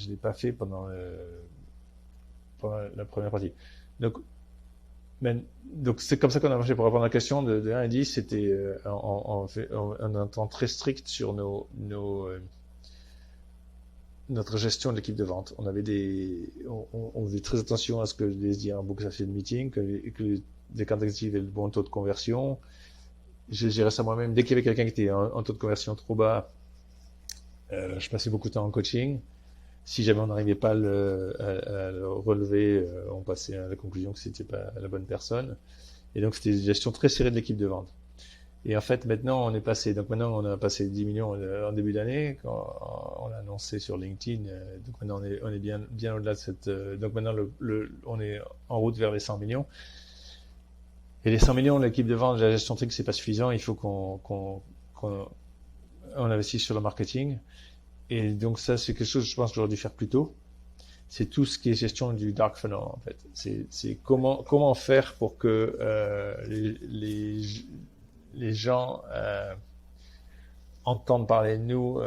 l'ai pas fait pendant la première partie. Donc donc c'est comme ça qu'on a marché pour répondre à la question de 1 à 10, c'était un temps très strict sur notre gestion de l'équipe de vente. On faisait très attention à ce que les SDR bookent assez de meetings, que les comptes exécutifs aient le bon taux de conversion. Je gérais ça moi-même. Dès qu'il y avait quelqu'un qui était en taux de conversion trop bas, je passais beaucoup de temps en coaching. Si jamais on n'arrivait pas à le relever, on passait à la conclusion que c'était pas la bonne personne. Et donc c'était une gestion très serrée de l'équipe de vente. Et en fait, maintenant on a passé 10 millions en début d'année, quand on l'a annoncé sur LinkedIn. Donc maintenant on est bien au-delà de cette. Donc maintenant on est en route vers les 100 millions. Et les 100 millions, l'équipe de vente, la gestion trick, c'est pas suffisant. Il faut qu'on investisse sur le marketing. Et donc ça, c'est quelque chose que je pense que j'aurais dû faire plus tôt. C'est tout ce qui est gestion du dark funnel, en fait. C'est comment faire pour que les gens entendent parler de nous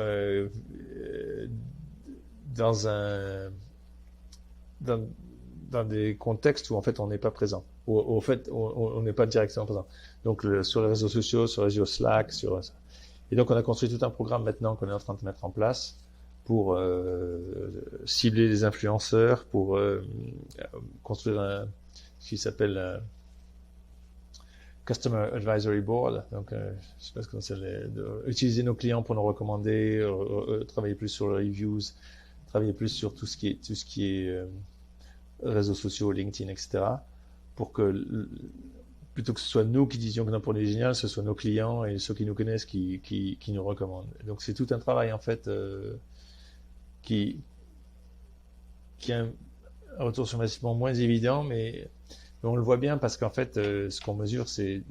dans des contextes où en fait on n'est pas présent, où au fait on n'est pas directement présent. Donc sur les réseaux sociaux, sur les réseaux Slack, sur ça. Et donc on a construit tout un programme maintenant qu'on est en train de mettre en place pour cibler les influenceurs, pour construire ce qui s'appelle Customer Advisory Board. Donc je sais pas comment c'est, utiliser nos clients pour nous recommander, travailler plus sur les reviews, travailler plus sur tout ce qui est réseaux sociaux, LinkedIn, etc. Pour que plutôt que ce soit nous qui disions que pour les génial, ce soit nos clients et ceux qui nous connaissent qui nous recommandent. Donc c'est tout un travail en fait qui a un retour sur investissement moins évident, mais on le voit bien parce qu'en fait ce qu'on mesure c'est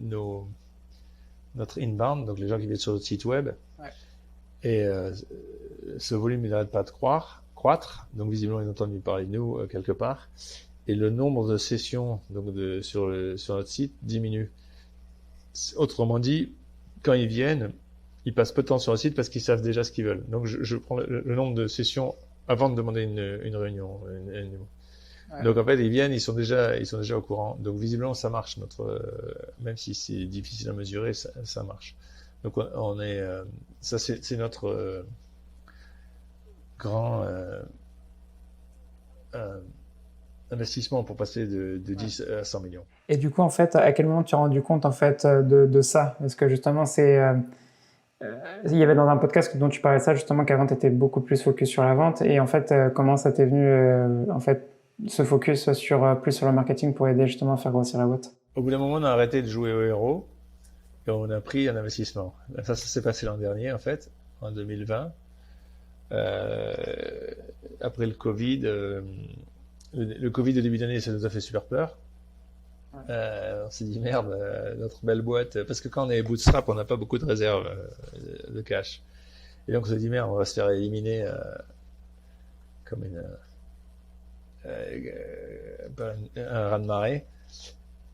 notre inbound, donc les gens qui viennent sur notre site web. Ouais. Et ce volume il n'arrête pas de croître, donc visiblement ils ont entendu parler de nous quelque part. Et le nombre de sessions donc sur notre site diminue. Autrement dit, quand ils viennent, ils passent peu de temps sur le site parce qu'ils savent déjà ce qu'ils veulent. Donc je prends le nombre de sessions avant de demander une réunion. Ouais. Donc en fait, ils viennent, ils sont déjà au courant. Donc visiblement, ça marche. Même si c'est difficile à mesurer, ça marche. Donc on est, ça c'est notre grand investissement pour passer de 10 à 100 millions. Et du coup, en fait, à quel moment tu t'es rendu compte en fait de ça? Parce que justement, il y avait dans un podcast dont tu parlais de ça justement qu'avant tu étais beaucoup plus focus sur la vente, et en fait comment ça t'est venu en fait ce focus plus sur le marketing pour aider justement à faire grossir la boîte? Au bout d'un moment, on a arrêté de jouer au héros et on a pris un investissement. Ça s'est passé l'an dernier en fait, en 2020. Après le Covid, le Covid au début d'année, ça nous a fait super peur. On s'est dit merde, notre belle boîte, parce que quand on est bootstrap, on n'a pas beaucoup de réserves de cash. Et donc on s'est dit merde, on va se faire éliminer comme un raz-de-marée.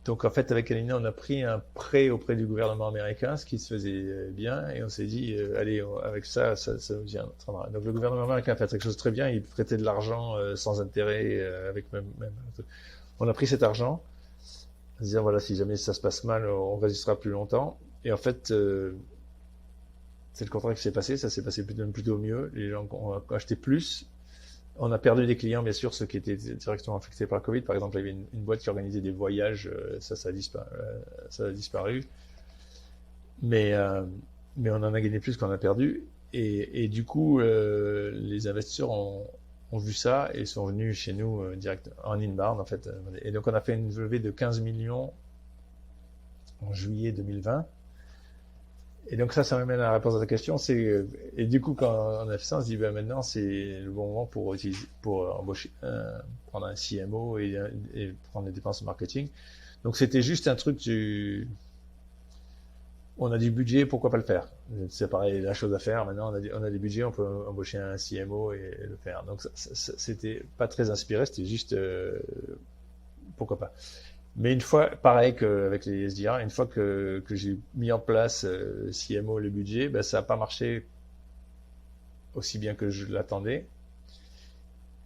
Donc en fait, avec Alina, on a pris un prêt auprès du gouvernement américain, ce qui se faisait bien, et on s'est dit, allez, avec ça nous tiendra. Donc le gouvernement américain a fait quelque chose de très bien, il prêtait de l'argent sans intérêt, avec même. On a pris cet argent, à se dire voilà, si jamais ça se passe mal, on résistera plus longtemps. Et en fait, c'est le contraire qui s'est passé, ça s'est passé plutôt mieux. Les gens ont acheté plus. On a perdu des clients, bien sûr, ceux qui étaient directement affectés par le Covid. Par exemple, il y avait une boîte qui organisait des voyages, ça a disparu. Mais on en a gagné plus qu'on a perdu. Et du coup, les investisseurs ont vu ça et sont venus chez nous direct en inbound, en fait. Et donc, on a fait une levée de 15 millions en juillet 2020. Et donc ça m'amène à la réponse à ta question. Et du coup, quand on a fait ça, on se dit maintenant c'est le bon moment pour embaucher, prendre un CMO et prendre les dépenses de marketing. Donc c'était juste un truc on a du budget, pourquoi pas le faire? C'est pareil, la chose à faire. Maintenant, on a des budgets, on peut embaucher un CMO et le faire. Donc c'était pas très inspiré, c'était juste pourquoi pas. Mais une fois, pareil qu'avec les SDR, une fois que j'ai mis en place CMO le budget, ben, ça n'a pas marché aussi bien que je l'attendais.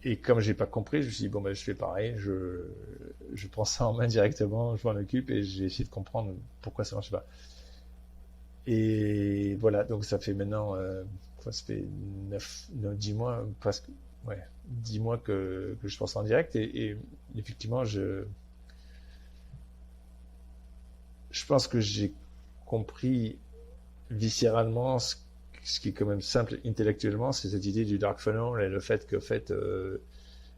Et comme j'ai pas compris, je me suis dit, bon, ben, je fais pareil, je prends ça en main directement, je m'en occupe et j'ai essayé de comprendre pourquoi ça marche pas. Et voilà, donc ça fait maintenant, ça fait 10 mois, presque, ouais, 10 mois que je pense en direct et effectivement, je pense que j'ai compris viscéralement ce qui est quand même simple intellectuellement, c'est cette idée du dark funnel et le fait qu'en fait,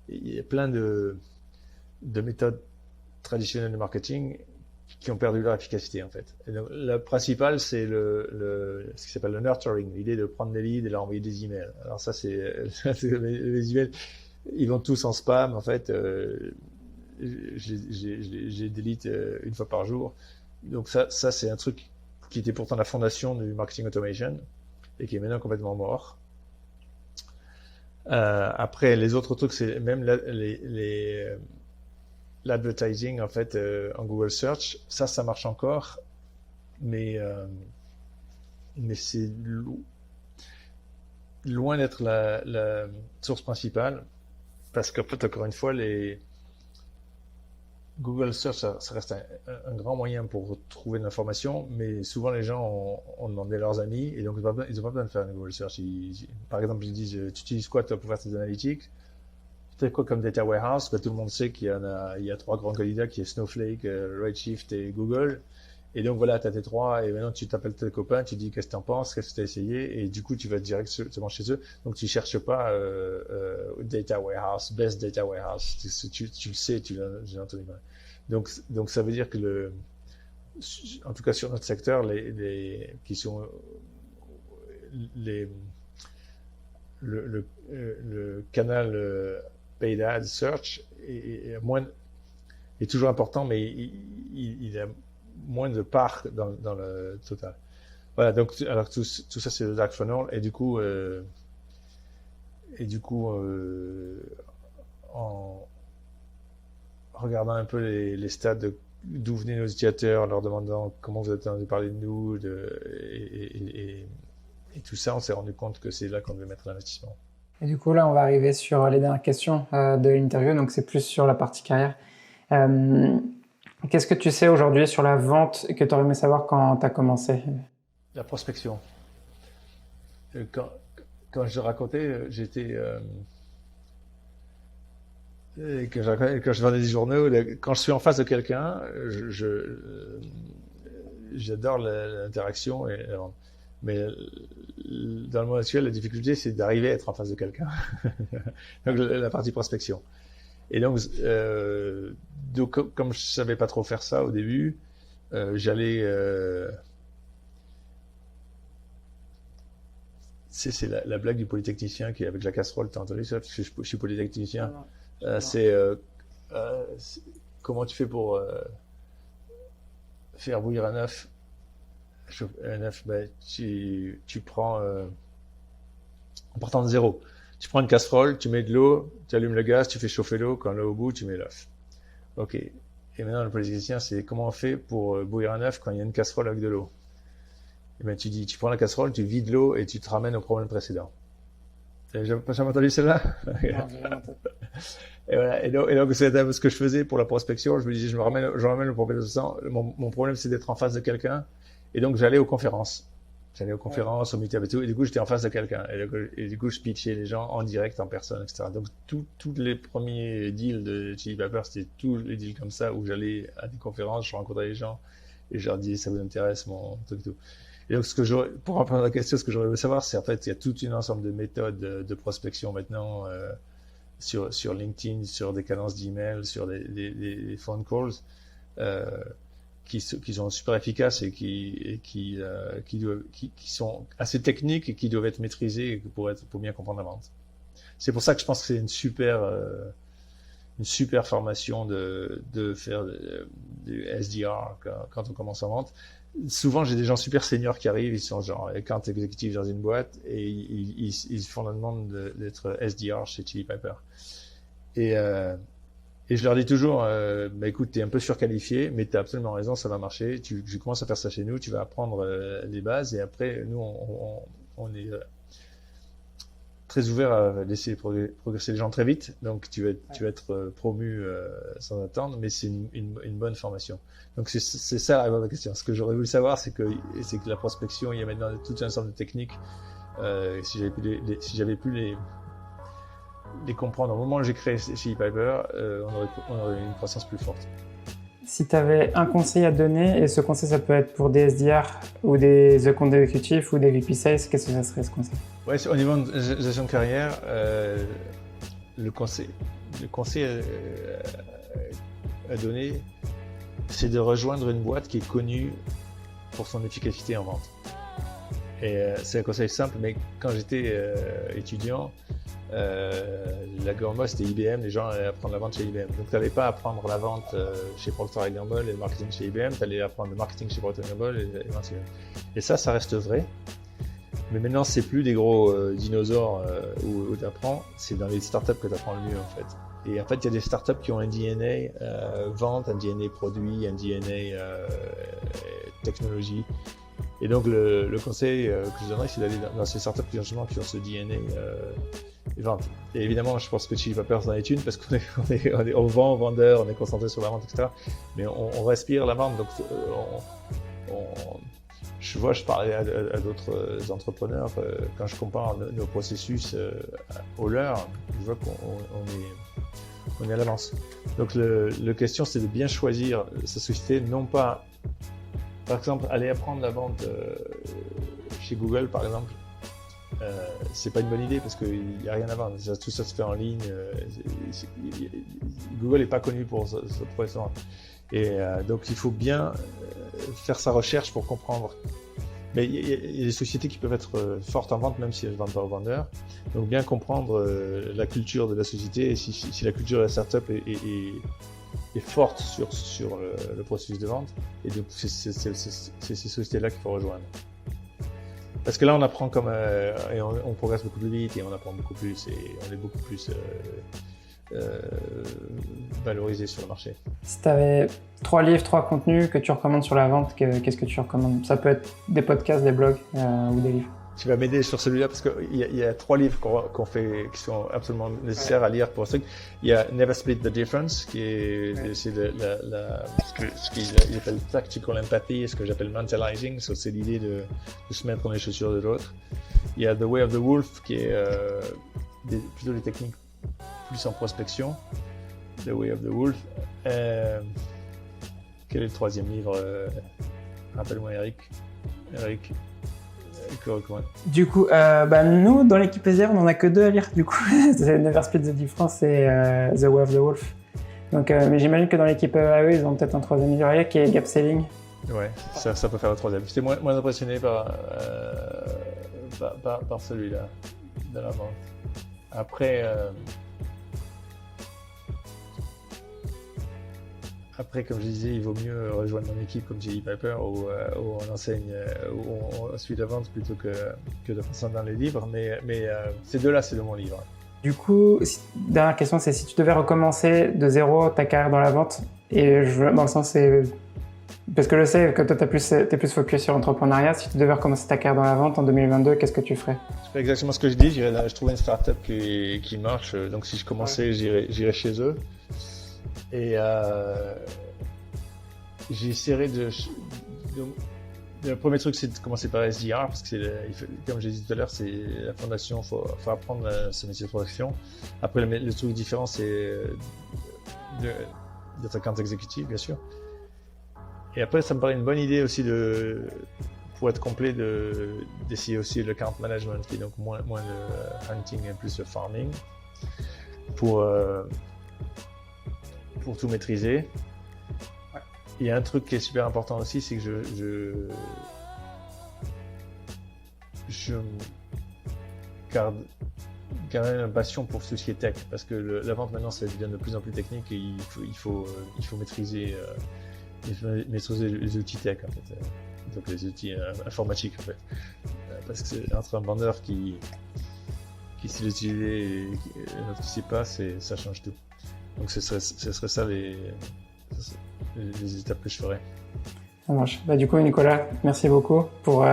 il y a plein de méthodes traditionnelles de marketing qui ont perdu leur efficacité en fait. Et donc, la principale, c'est ce qui s'appelle le nurturing, l'idée de prendre des leads et leur envoyer des emails. Alors ça, les emails, ils vont tous en spam en fait. J'ai delete une fois par jour. Donc ça c'est un truc qui était pourtant la fondation du marketing automation et qui est maintenant complètement mort. Après, les autres trucs, c'est même l'advertising en fait en Google Search, ça marche encore, mais c'est loin d'être la source principale parce qu'en fait, encore une fois, Google Search, ça reste un grand moyen pour trouver de l'information, mais souvent les gens ont demandé à leurs amis et donc ils n'ont pas besoin de faire une Google Search. Par exemple, ils disent tu utilises quoi toi pour faire tes analytics? Tu fais quoi comme data warehouse? Tout le monde sait qu'il y a 3 grands candidats qui est Snowflake, Redshift et Google. Et donc voilà, tu as tes 3 et maintenant tu t'appelles tes copains, tu dis qu'est-ce que tu en penses, qu'est-ce que tu as essayé et du coup tu vas directement chez eux. Donc tu cherches pas data warehouse, best data warehouse. Tu le sais, tu l'as entendu. Donc ça veut dire que en tout cas sur notre secteur, qui sont le canal paid ad search est toujours important, mais il a moins de part dans le total. Voilà, donc alors tout ça c'est le dark funnel et du coup en regardant un peu les stats d'où venaient nos utilisateurs, en leur demandant comment vous avez entendu parler de nous et tout ça, on s'est rendu compte que c'est là qu'on devait mettre l'investissement. Et du coup, là, on va arriver sur les dernières questions de l'interview, donc c'est plus sur la partie carrière. Qu'est-ce que tu sais aujourd'hui sur la vente que tu aurais aimé savoir quand tu as commencé? La prospection. Quand je racontais, j'étais... quand je vendais des journaux, quand je suis en face de quelqu'un, j'adore l'interaction et la vente. Mais dans le monde actuel, la difficulté, c'est d'arriver à être en face de quelqu'un. Donc, la partie prospection. Et donc, comme je savais pas trop faire ça au début, j'allais... c'est la blague du polytechnicien qui est avec la casserole, t'as entendu ça? Parce que je suis polytechnicien. C'est comment tu fais pour faire bouillir un œuf, tu prends, en partant de zéro, tu prends une casserole, tu mets de l'eau, tu allumes le gaz, tu fais chauffer l'eau, quand l'eau est au bout, tu mets l'œuf. Ok. Et maintenant, le politicien, c'est comment on fait pour bouillir un œuf quand il y a une casserole avec de l'eau? Et ben, tu prends la casserole, tu vides l'eau et tu te ramènes au problème précédent. T'as jamais entendu celle-là? Et voilà. Et donc, c'est un peu ce que je faisais pour la prospection. Je me disais, je ramène le problème précédent. Mon problème, c'est d'être en face de quelqu'un. Et donc, j'allais aux conférences. Au meet-up et tout. Et du coup, j'étais en face de quelqu'un. Et du coup, je pitchais les gens en direct, en personne, etc. Donc, tous les premiers deals de Chili Pepper, c'était tous les deals comme ça où j'allais à des conférences, je rencontrais les gens et je leur disais, ça vous intéresse, mon truc et tout. Et donc, pour répondre à la question, ce que j'aurais voulu savoir, c'est en fait, il y a tout un ensemble de méthodes de prospection maintenant sur LinkedIn, sur des cadences d'email, sur des phone calls qui sont super efficaces et qui sont assez techniques et qui doivent être maîtrisées pour bien comprendre la vente. C'est pour ça que je pense que c'est une super formation de faire du SDR quand on commence en vente. Souvent, j'ai des gens super seniors qui arrivent, ils sont genre account executive dans une boîte et ils font la demande d'être SDR chez Chili Pepper. Et je leur dis toujours, écoute, t'es un peu surqualifié, mais t'as absolument raison, ça va marcher. Tu commences à faire ça chez nous, tu vas apprendre les bases et après, nous, on est très ouvert à laisser progresser les gens très vite. Donc, tu vas être promu sans attendre, mais c'est une bonne formation. Donc, c'est ça la réponse à la question. Ce que j'aurais voulu savoir, c'est que la prospection, il y a maintenant tout un ensemble de techniques. Si j'avais pu les comprendre au moment où j'ai créé Chili Pepper, on aurait une croissance plus forte. Si tu avais un conseil à donner, et ce conseil, ça peut être pour des SDR ou des account exécutifs ou des VP Sales, qu'est-ce que ça serait ce conseil? Ouais, au niveau de gestion de carrière, le conseil à donner, c'est de rejoindre une boîte qui est connue pour son efficacité en vente. Et c'est un conseil simple, mais quand j'étais étudiant, la grande boîte c'était IBM, les gens allaient apprendre la vente chez IBM. Donc tu n'allais pas apprendre la vente chez Procter & Gamble et le marketing chez IBM, tu allais apprendre le marketing chez Procter & Gamble et la vente chez IBM. Et ça reste vrai. Mais maintenant, c'est plus des gros dinosaures où tu apprends, c'est dans les startups que tu apprends le mieux en fait. Et en fait, il y a des startups qui ont un DNA vente, un DNA produit, un DNA technologie. Et donc, le conseil que je donnerais, c'est d'aller dans ces startups qui ont ce DNA vente. Et évidemment, je pense que Chili Pepper en est une parce qu'on vend aux vendeurs, on est concentré sur la vente, etc. Mais on respire la vente. Donc, je parlais à d'autres entrepreneurs, quand je compare nos processus aux leurs, je vois qu'on est à l'avance. Donc, la question, c'est de bien choisir sa société, non pas, par exemple, aller apprendre la vente chez Google, par exemple. C'est pas une bonne idée parce qu'il n'y a rien à vendre. Tout ça se fait en ligne. Google n'est pas connu pour ce processus. Et donc, il faut bien faire sa recherche pour comprendre. Mais il y a des sociétés qui peuvent être fortes en vente même si elles ne vendent pas aux vendeurs. Donc, bien comprendre la culture de la société et si la culture de la startup est forte sur le processus de vente. Et donc, c'est ces sociétés-là qu'il faut rejoindre. Parce que là, on apprend et on progresse beaucoup plus vite et on apprend beaucoup plus et on est beaucoup plus valorisé sur le marché. Si tu avais 3 livres, 3 contenus que tu recommandes sur la vente, qu'est-ce que tu recommandes? Ça peut être des podcasts, des blogs ou des livres. Tu vas m'aider sur celui-là parce qu'il y a 3 livres qu'on fait qui sont absolument nécessaires à lire pour ce truc. Il y a Never Split the Difference qui est c'est ce qu'il appelle tactical empathy et ce que j'appelle mentalizing, c'est l'idée de se mettre dans les chaussures de l'autre. Il y a The Way of the Wolf qui est plutôt des techniques plus en prospection. The Way of the Wolf. Quel est le 3e livre? Rappelle-moi Eric. Du coup, nous, dans l'équipe SDR, on n'en a que 2 à lire, du coup. C'est Never Split the Difference et The Way of the Wolf. Donc, mais j'imagine que dans l'équipe AE, ils ont peut-être un 3e livre qui est Gap Selling. Ouais, ça peut faire le 3e. J'étais moins impressionné par celui-là, de la vente. Après, comme je disais, il vaut mieux rejoindre mon équipe comme Chili Piper où on enseigne, où on suit la vente plutôt que de passer dans les livres. Mais ces deux-là, c'est de mon livre. Du coup, dernière question, c'est si tu devais recommencer de zéro ta carrière dans la vente, et dans le sens, c'est parce que je sais que toi, t'es plus focus sur l'entrepreneuriat. Si tu devais recommencer ta carrière dans la vente en 2022, qu'est-ce que tu ferais? Je fais exactement ce que je dis. Je trouve une startup qui marche. Donc, si je commençais, j'irais chez eux. Et j'essaierai le premier truc, c'est de commencer par SDR, parce que comme j'ai dit tout à l'heure, c'est la fondation. Faut apprendre ce métier de production. Après, le truc différent, c'est d'être account exécutif, bien sûr. Et après, ça me paraît une bonne idée aussi pour être complet, d'essayer aussi le account management, qui est donc moins le hunting et plus le farming, pour tout maîtriser. Ouais. Il y a un truc qui est super important aussi, c'est que je garde quand même une passion pour tout ce qui est tech, parce que la vente maintenant, ça devient de plus en plus technique et il faut maîtriser les outils tech, en fait. Donc les outils informatiques, en fait. Parce que c'est entre un vendeur qui sait l'utiliser et un autre qui sait pas, ça change tout. Donc ce serait ça les étapes que je ferais. Ça marche. Du coup, Nicolas, merci beaucoup pour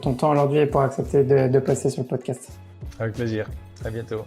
ton temps aujourd'hui et pour accepter de passer sur le podcast. Avec plaisir. À bientôt.